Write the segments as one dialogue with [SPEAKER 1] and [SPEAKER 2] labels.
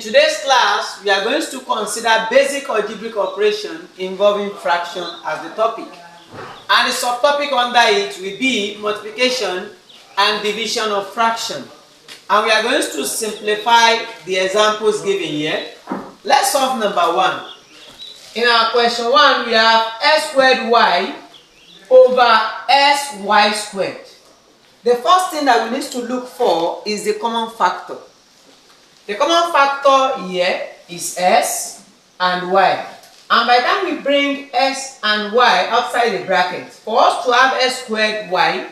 [SPEAKER 1] today's class, we are going to consider basic algebraic operation involving fraction as the topic. And the subtopic under it will be multiplication and division of fraction. And we are going to simplify the examples given here. Let's solve number 1. In our question 1, we have s squared y over sy squared. The first thing that we need to look for is the common factor. The common factor here is s and y. And by the time we bring s and y outside the bracket, for us to have s squared y,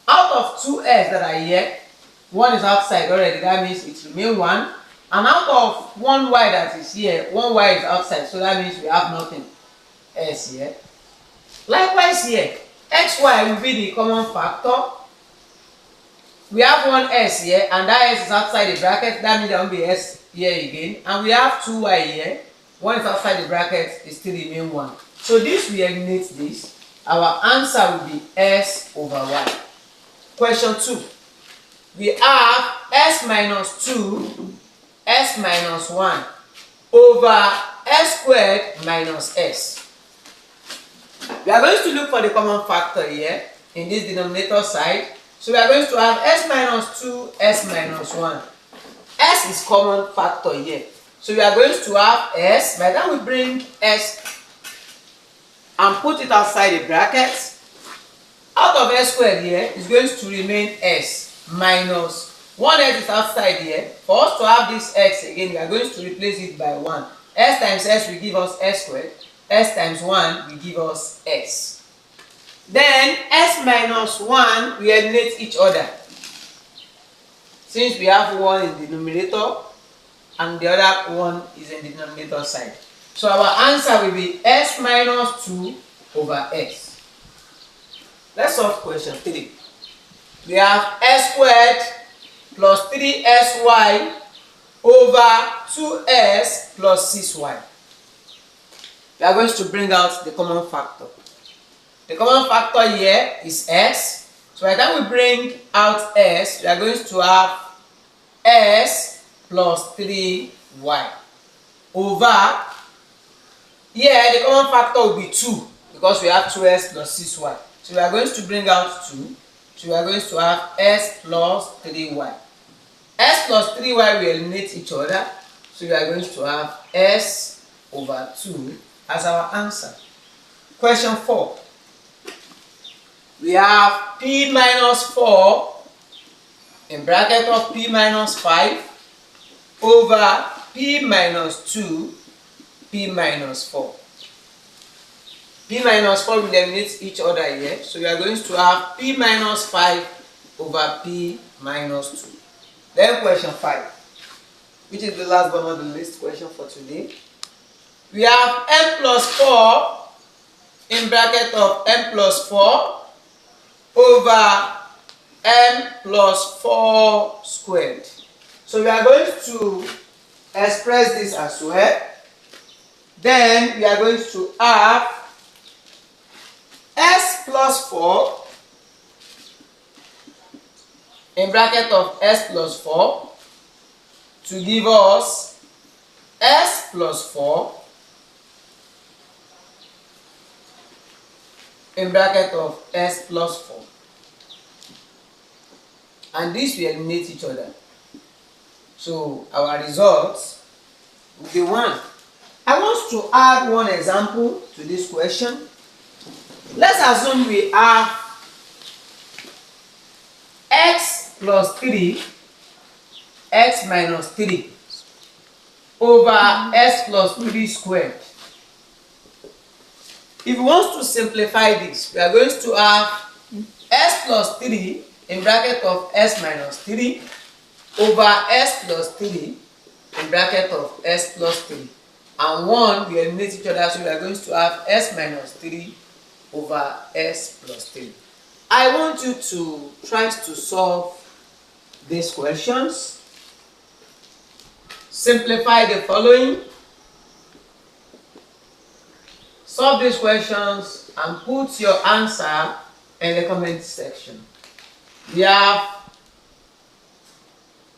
[SPEAKER 1] out of 2 s that are here, 1 is outside already, that means it remains 1. And out of 1 y that is here, 1 y is outside, so that means we have nothing s here. Likewise here, xy will be the common factor. We have 1 s here, and that s is outside the bracket, that means there won't be s here again. And we have 2y here, 1 is outside the bracket, it still remains 1. So this we eliminate this. Our answer will be s over y. Question 2. We have s minus 2, s minus 1 over s squared minus s. We are going to look for the common factor here in this denominator side. So we are going to have s minus 2, s minus 1. S is common factor here. So we are going to have s. By the time we bring s and put it outside the brackets, out of s squared here is going to remain s minus 1s is outside here. For us to have this x again, we are going to replace it by 1. S times s will give us s squared. S times 1 will give us s. Then s minus 1 will eliminate each other. Since we have 1 in the numerator and the other one is in the denominator side. So our answer will be s minus 2 over s. Let's solve question 3. We have s squared plus 3sy over 2s plus 6y. We are going to bring out the common factor. The common factor here is s. So by the time we bring out s, we are going to have s plus 3y over, here the common factor will be 2 because we have 2s plus 6y. So we are going to bring out 2. So we are going to have s plus 3y. S plus 3y will eliminate each other. So we are going to have s over 2 as our answer. Question 4. We have p minus 4 in bracket of p minus 5 over p minus 2, p minus 4. P minus 4 will eliminate each other here. So we are going to have p minus 5 over p minus 2. Then question 5, which is the last one on the list question for today. We have m plus 4 in bracket of m plus 4 over m plus 4 squared. So we are going to express this as well. Then we are going to have s plus 4 in bracket of s plus 4 to give us s plus 4 in bracket of s plus 4. And this will eliminate each other. So our results will be 1. I want to add one example to this question. Let's assume we have x plus 3, x minus 3 over s plus 3 squared. If we want to simplify this, we are going to have s plus 3 in bracket of s minus 3 over s plus 3 in bracket of s plus 3. And 1 will eliminate each other, so we are going to have s minus 3 over s plus 3. I want you to try to solve these questions. Simplify the following. Solve these questions and put your answer in the comment section. We have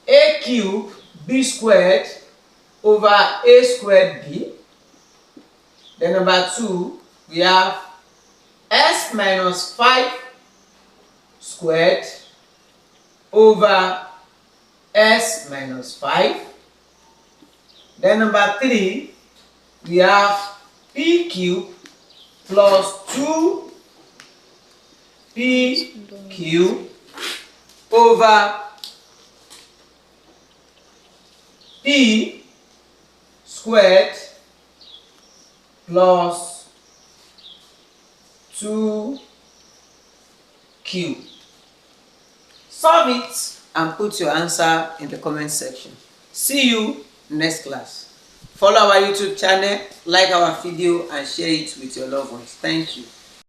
[SPEAKER 1] a cube b squared over a squared b. Then number 2, we have s minus 5 squared over s minus 5. Then number 3, we have p cubed plus 2p cubed over p squared plus 2 cubed. Solve it and put your answer in the comment section. See you next class. Follow our YouTube channel, like our video and share it with your loved ones. Thank you.